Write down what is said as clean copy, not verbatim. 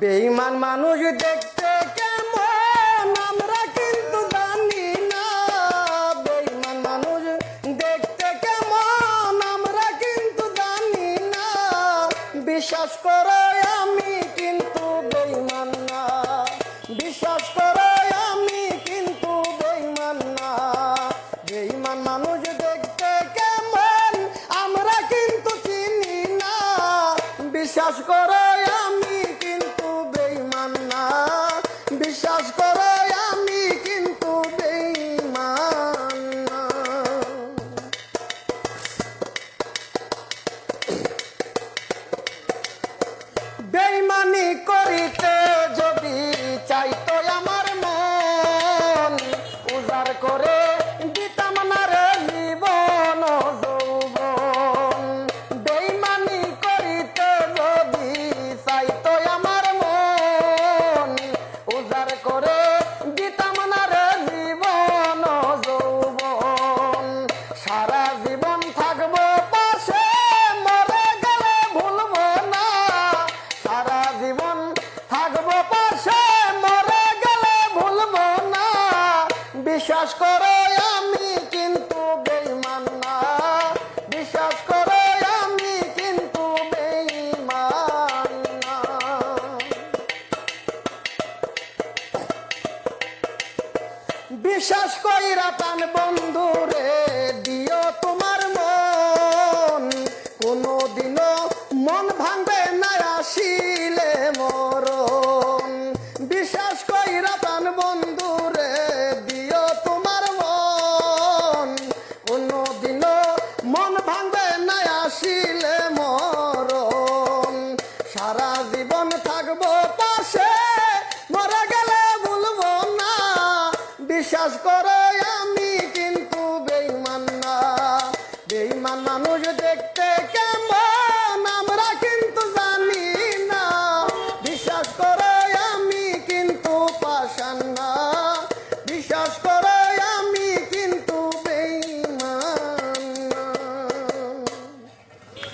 বেঈমান মানুষ দেখতে কেমন আমরা কিন্তু জানি না। বেঈমান মানুষ দেখতে কেমন আমরা কিন্তু জানি না। বিশ্বাস করো আমি কিন্তু বেঈমান না। বিশ্বাস করো আমি কিন্তু বেঈমান না। বেঈমান মানুষ দেখতে কেমন আমরা কিন্তু চিনি না। বিশ্বাস করো আমি কিন্তু বেঈমান না। বিশ্বাস করো আমি কিন্তু বেঈমান না। বেঈমানি করিতে যদি চাইতো আমার মন, উজাড় করে দিতাম না রে জীবন যৌবন। বেঈমানি করিতে যদি চাইতো আমার মন, উজাড় করে দিতাম না রে জীবন যৌবন। সারা জীবন থাকবো পাশে, মরে গেলে ভুলবো না। সারা জীবন থাকবো পাশে, মরে গেলে ভুলবো না। বিশ্বাস করো আমি কিন্তু বেঈমান না। বিশ্বাস করো আমি কিন্তু বেঈমান না। বিশ্বাস কইরা প্রাণ বন্ধু রে দিও তোমার মন। কোনদিনও মন ভাঙবে না আসিলে মরণ। বিশ্বাস কইরা প্রাণ বন্ধু রে দিও তোমার মন। কোনদিনও মন ভাঙবে না আসিলে মরণ। সারা জীবন থাকবো পাশে, মরে গেলে ভুলবো না। বিশ্বাস করো আমি কিন্তু বেঈমান না। বেঈমান মানুষ দেখতে